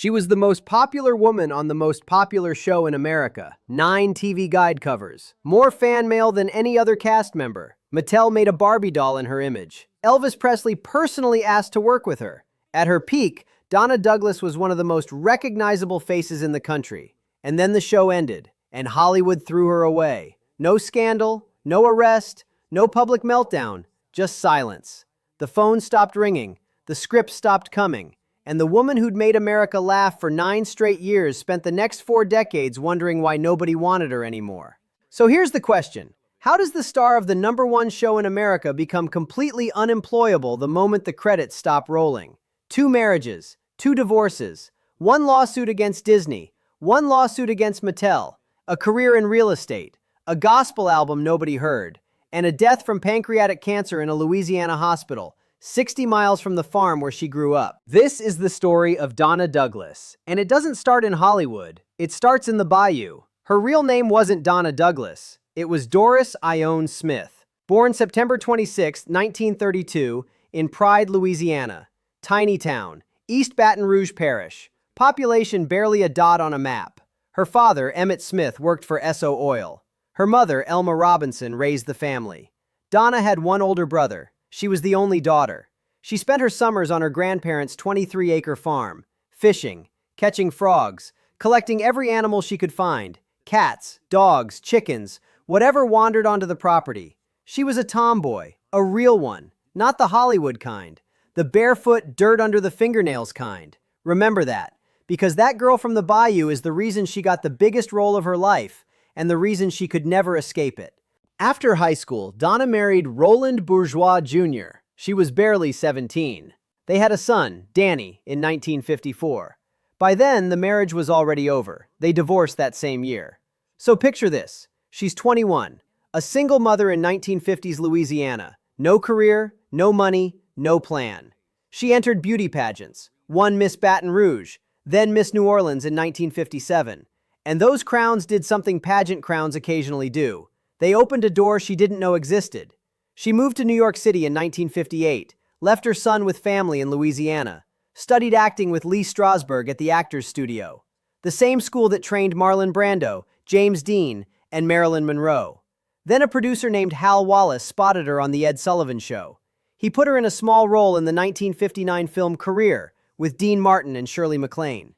She was the most popular woman on the most popular show in America, 9 TV Guide covers, more fan mail than any other cast member. Mattel made a Barbie doll in her image. Elvis Presley personally asked to work with her. At her peak, Donna Douglas was one of the most recognizable faces in the country. And then the show ended, and Hollywood threw her away. No scandal, no arrest, no public meltdown, just silence. The phone stopped ringing, the scripts stopped coming, and the woman who'd made America laugh for 9 straight years spent the next 4 decades wondering why nobody wanted her anymore. So here's the question. How does the star of the #1 show in America become completely unemployable the moment the credits stop rolling? 2 marriages, 2 divorces, 1 lawsuit against Disney, 1 lawsuit against Mattel, a career in real estate, a gospel album nobody heard, and a death from pancreatic cancer in a Louisiana hospital, 60 miles from the farm where she grew up. This is the story of Donna Douglas, and it doesn't start in Hollywood. It starts in the Bayou. Her real name wasn't Donna Douglas. It was Doris Ione Smith. Born September 26, 1932, in Pride, Louisiana. Tiny town, East Baton Rouge Parish. Population barely a dot on a map. Her father, Emmett Smith, worked for Esso Oil. Her mother, Elma Robinson, raised the family. Donna had 1 older brother. She was the only daughter. She spent her summers on her grandparents' 23-acre farm, fishing, catching frogs, collecting every animal she could find, cats, dogs, chickens, whatever wandered onto the property. She was a tomboy, a real one, not the Hollywood kind, the barefoot, dirt under the fingernails kind. Remember that, because that girl from the Bayou is the reason she got the biggest role of her life and the reason she could never escape it. After high school, Donna married Roland Bourgeois Jr. She was barely 17. They had a son, Danny, in 1954. By then, the marriage was already over. They divorced that same year. So picture this. She's 21, a single mother in 1950s Louisiana. No career, no money, no plan. She entered beauty pageants, won Miss Baton Rouge, then Miss New Orleans in 1957. And those crowns did something pageant crowns occasionally do. They opened a door she didn't know existed. She moved to New York City in 1958, left her son with family in Louisiana, studied acting with Lee Strasberg at the Actors Studio, the same school that trained Marlon Brando, James Dean, and Marilyn Monroe. Then a producer named Hal Wallace spotted her on The Ed Sullivan Show. He put her in a small role in the 1959 film Career with Dean Martin and Shirley MacLaine.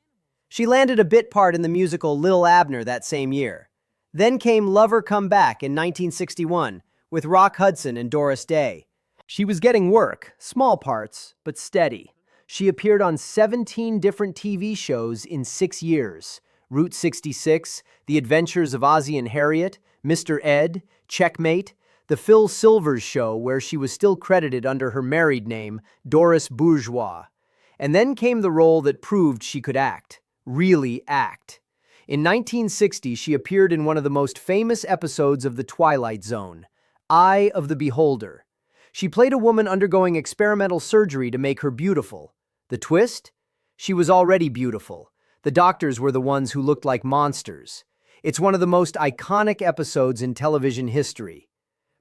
She landed a bit part in the musical Lil Abner that same year. Then came Lover Come Back in 1961 with Rock Hudson and Doris Day. She was getting work, small parts, but steady. She appeared on 17 different TV shows in 6 years. Route 66, The Adventures of Ozzie and Harriet, Mr. Ed, Checkmate, The Phil Silvers Show, where she was still credited under her married name, Doris Bourgeois. And then came the role that proved she could act, really act. In 1960, she appeared in one of the most famous episodes of The Twilight Zone, Eye of the Beholder. She played a woman undergoing experimental surgery to make her beautiful. The twist? She was already beautiful. The doctors were the ones who looked like monsters. It's one of the most iconic episodes in television history.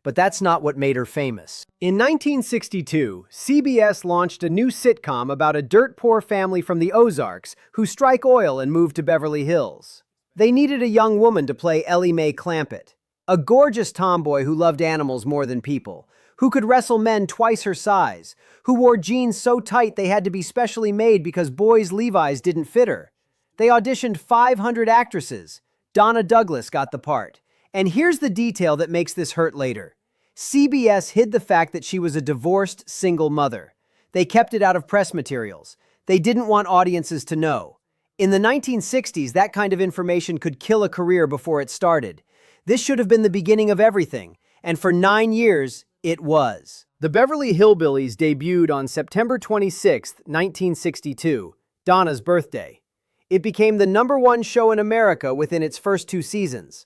But that's not what made her famous. In 1962, CBS launched a new sitcom about a dirt-poor family from the Ozarks who strike oil and move to Beverly Hills. They needed a young woman to play Elly May Clampett, a gorgeous tomboy who loved animals more than people, who could wrestle men twice her size, who wore jeans so tight they had to be specially made because boys' Levi's didn't fit her. They auditioned 500 actresses. Donna Douglas got the part. And here's the detail that makes this hurt later. CBS hid the fact that she was a divorced single mother. They kept it out of press materials. They didn't want audiences to know. In the 1960s, that kind of information could kill a career before it started. This should have been the beginning of everything, and for 9 years, it was. The Beverly Hillbillies debuted on September 26, 1962, Donna's birthday. It became the #1 show in America within its first 2 seasons.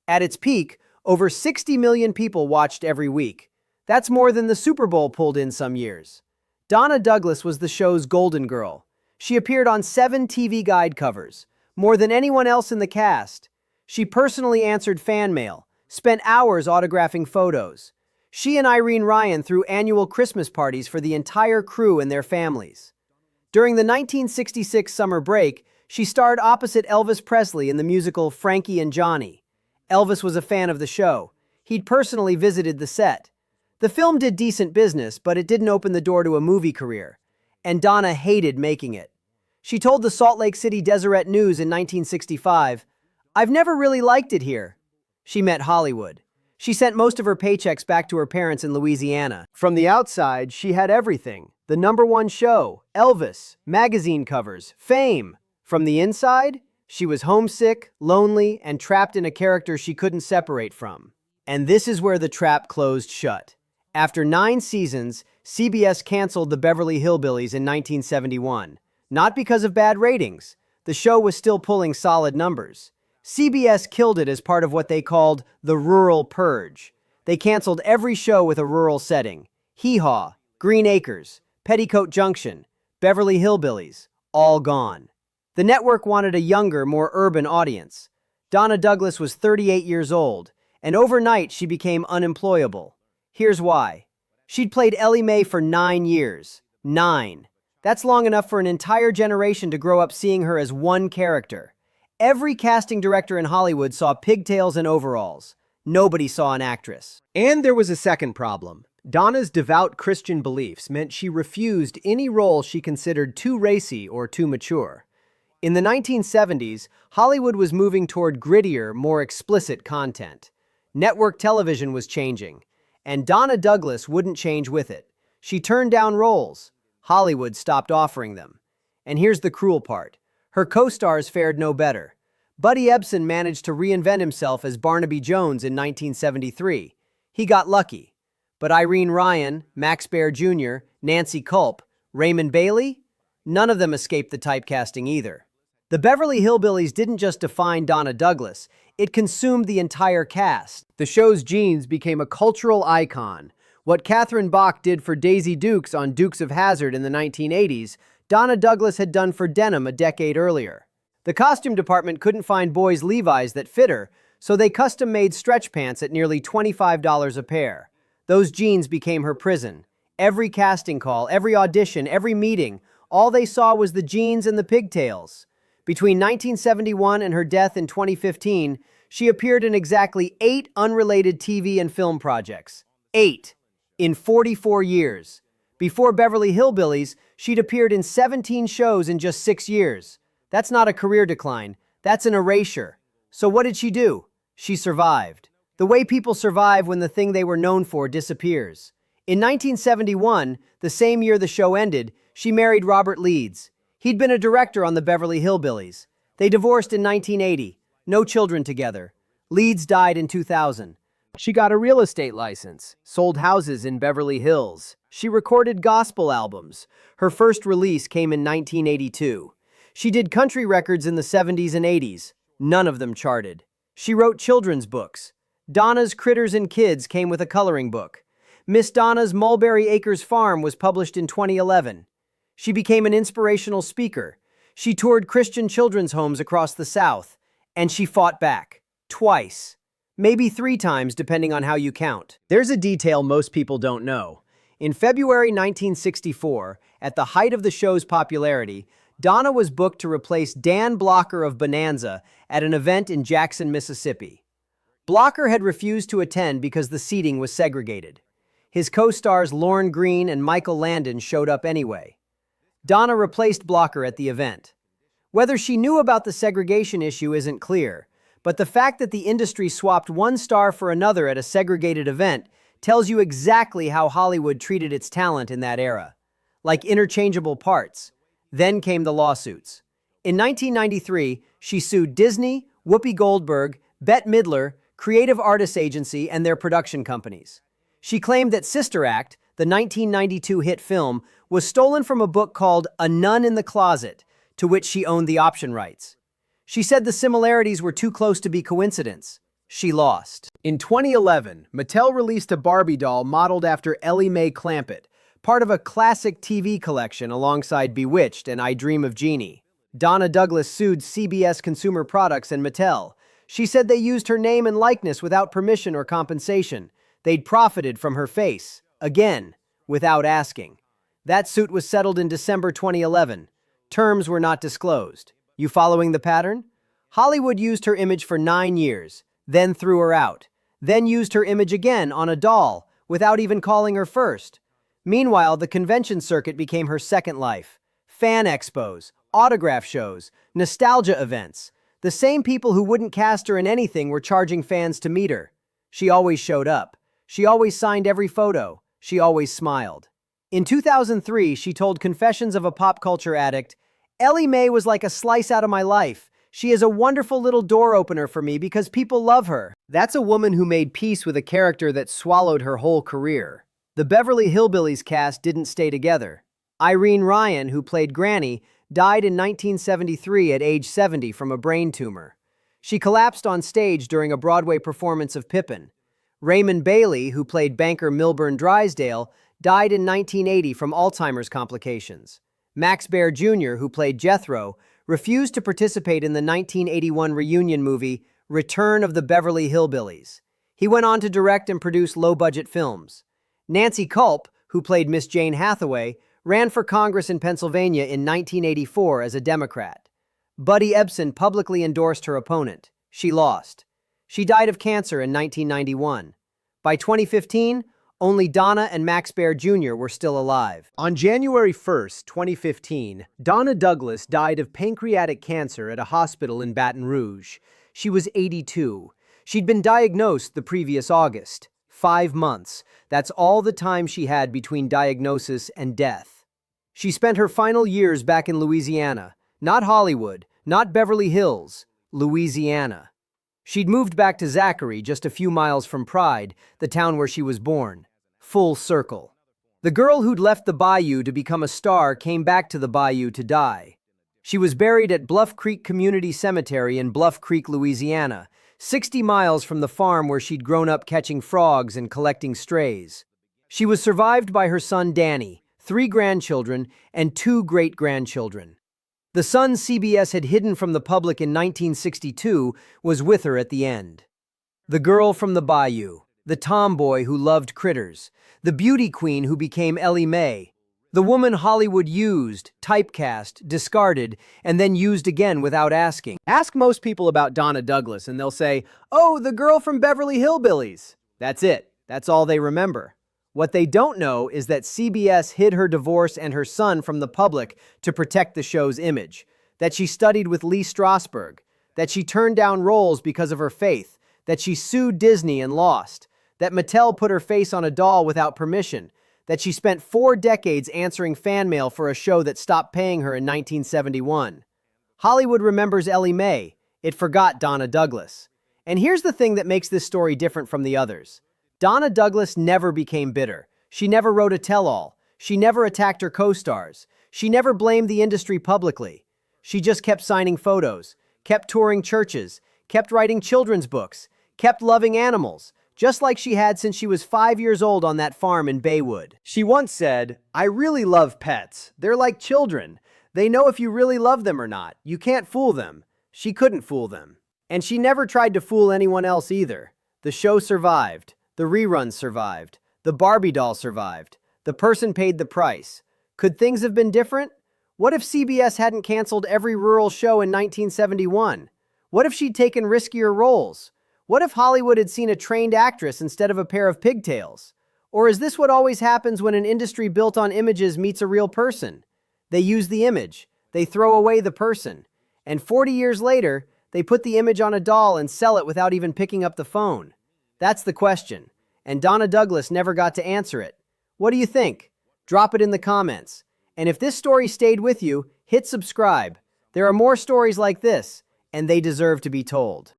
At its peak, over 60 million people watched every week. That's more than the Super Bowl pulled in some years. Donna Douglas was the show's golden girl. She appeared on 7 TV Guide covers, more than anyone else in the cast. She personally answered fan mail, spent hours autographing photos. She and Irene Ryan threw annual Christmas parties for the entire crew and their families. During the 1966 summer break, she starred opposite Elvis Presley in the musical Frankie and Johnny. Elvis was a fan of the show. He'd personally visited the set. The film did decent business, but it didn't open the door to a movie career. And Donna hated making it. She told the Salt Lake City Deseret News in 1965, "I've never really liked it here." She met Hollywood. She sent most of her paychecks back to her parents in Louisiana. From the outside, she had everything. The #1 show, Elvis, magazine covers, fame. From the inside, she was homesick, lonely, and trapped in a character she couldn't separate from. And this is where the trap closed shut. After 9 seasons, CBS canceled the Beverly Hillbillies in 1971. Not because of bad ratings. The show was still pulling solid numbers. CBS killed it as part of what they called the Rural Purge. They canceled every show with a rural setting. Hee Haw, Green Acres, Petticoat Junction, Beverly Hillbillies, all gone. The network wanted a younger, more urban audience. Donna Douglas was 38 years old, and overnight she became unemployable. Here's why. She'd played Elly May for 9 years. 9. That's long enough for an entire generation to grow up seeing her as one character. Every casting director in Hollywood saw pigtails and overalls. Nobody saw an actress. And there was a second problem. Donna's devout Christian beliefs meant she refused any role she considered too racy or too mature. In the 1970s, Hollywood was moving toward grittier, more explicit content. Network television was changing, and Donna Douglas wouldn't change with it. She turned down roles. Hollywood stopped offering them. And here's the cruel part. Her co-stars fared no better. Buddy Ebsen managed to reinvent himself as Barnaby Jones in 1973. He got lucky. But Irene Ryan, Max Baer Jr., Nancy Culp, Raymond Bailey? None of them escaped the typecasting either. The Beverly Hillbillies didn't just define Donna Douglas, it consumed the entire cast. The show's genes became a cultural icon. What Catherine Bach did for Daisy Dukes on Dukes of Hazzard in the 1980s, Donna Douglas had done for denim a decade earlier. The costume department couldn't find boys' Levi's that fit her, so they custom-made stretch pants at nearly $25 a pair. Those jeans became her prison. Every casting call, every audition, every meeting, all they saw was the jeans and the pigtails. Between 1971 and her death in 2015, she appeared in exactly 8 unrelated TV and film projects. 8. In 44 years. Before Beverly Hillbillies, she'd appeared in 17 shows in just 6 years. That's not a career decline, that's an erasure. So what did she do? She survived. The way people survive when the thing they were known for disappears. In 1971, the same year the show ended, she married Robert Leeds. He'd been a director on the Beverly Hillbillies. They divorced in 1980. No children together. Leeds died in 2000. She got a real estate license, sold houses in Beverly Hills. She recorded gospel albums. Her first release came in 1982. She did country records in the 70s and 80s. None of them charted. She wrote children's books. Donna's Critters and Kids came with a coloring book. Miss Donna's Mulberry Acres Farm was published in 2011. She became an inspirational speaker. She toured Christian children's homes across the South. And she fought back. Twice. Maybe 3 times, depending on how you count. There's a detail most people don't know. In February 1964, at the height of the show's popularity, Donna was booked to replace Dan Blocker of Bonanza at an event in Jackson, Mississippi. Blocker had refused to attend because the seating was segregated. His co-stars Lorne Greene and Michael Landon showed up anyway. Donna replaced Blocker at the event. Whether she knew about the segregation issue isn't clear, but the fact that the industry swapped one star for another at a segregated event tells you exactly how Hollywood treated its talent in that era. Like interchangeable parts. Then came the lawsuits. In 1993, she sued Disney, Whoopi Goldberg, Bette Midler, Creative Artists Agency, and their production companies. She claimed that Sister Act, the 1992 hit film, was stolen from a book called A Nun in the Closet, to which she owned the option rights. She said the similarities were too close to be coincidence. She lost. In 2011, Mattel released a Barbie doll modeled after Elly May Clampett, part of a classic TV collection alongside Bewitched and I Dream of Jeannie. Donna Douglas sued CBS Consumer Products and Mattel. She said they used her name and likeness without permission or compensation. They'd profited from her face, again, without asking. That suit was settled in December 2011. Terms were not disclosed. You following the pattern? Hollywood used her image for 9 years, then threw her out, then used her image again on a doll without even calling her first. Meanwhile, the convention circuit became her second life. Fan expos, autograph shows, nostalgia events. The same people who wouldn't cast her in anything were charging fans to meet her. She always showed up. She always signed every photo. She always smiled. In 2003, she told Confessions of a Pop Culture Addict, "Elly May was like a slice out of my life. She is a wonderful little door opener for me because people love her." That's a woman who made peace with a character that swallowed her whole career. The Beverly Hillbillies cast didn't stay together. Irene Ryan, who played Granny, died in 1973 at age 70 from a brain tumor. She collapsed on stage during a Broadway performance of Pippin. Raymond Bailey, who played banker Milburn Drysdale, died in 1980 from Alzheimer's complications. Max Baer Jr., who played Jethro, refused to participate in the 1981 reunion movie Return of the Beverly Hillbillies. He went on to direct and produce low-budget films. Nancy Culp, who played Miss Jane Hathaway, ran for Congress in Pennsylvania in 1984 as a Democrat. Buddy Ebsen publicly endorsed her opponent. She lost. She died of cancer in 1991. By 2015, only Donna and Max Baer Jr. were still alive. On January 1st, 2015, Donna Douglas died of pancreatic cancer at a hospital in Baton Rouge. She was 82. She'd been diagnosed the previous August. 5 months. That's all the time she had between diagnosis and death. She spent her final years back in Louisiana. Not Hollywood, not Beverly Hills, Louisiana. She'd moved back to Zachary, just a few miles from Pride, the town where she was born. Full circle. The girl who'd left the bayou to become a star came back to the bayou to die. She was buried at Bluff Creek Community Cemetery in Bluff Creek, Louisiana, 60 miles from the farm where she'd grown up catching frogs and collecting strays. She was survived by her son Danny, 3 grandchildren, and 2 great-grandchildren. The son CBS had hidden from the public in 1962 was with her at the end. The girl from the bayou, the tomboy who loved critters, the beauty queen who became Elly May, the woman Hollywood used, typecast, discarded, and then used again without asking. Ask most people about Donna Douglas and they'll say, "Oh, the girl from Beverly Hillbillies." That's it. That's all they remember. What they don't know is that CBS hid her divorce and her son from the public to protect the show's image, that she studied with Lee Strasberg, that she turned down roles because of her faith, that she sued Disney and lost, that Mattel put her face on a doll without permission, that she spent 4 decades answering fan mail for a show that stopped paying her in 1971. Hollywood remembers Elly May. It forgot Donna Douglas. And here's the thing that makes this story different from the others. Donna Douglas never became bitter. She never wrote a tell-all. She never attacked her co-stars. She never blamed the industry publicly. She just kept signing photos, kept touring churches, kept writing children's books, kept loving animals, just like she had since she was 5 years old on that farm in Baywood. She once said, "I really love pets. They're like children. They know if you really love them or not. You can't fool them." She couldn't fool them. And she never tried to fool anyone else either. The show survived. The reruns survived. The Barbie doll survived. The person paid the price. Could things have been different? What if CBS hadn't canceled every rural show in 1971? What if she'd taken riskier roles? What if Hollywood had seen a trained actress instead of a pair of pigtails? Or is this what always happens when an industry built on images meets a real person? They use the image. They throw away the person. And 40 years later, they put the image on a doll and sell it without even picking up the phone. That's the question, and Donna Douglas never got to answer it. What do you think? Drop it in the comments. And if this story stayed with you, hit subscribe. There are more stories like this, and they deserve to be told.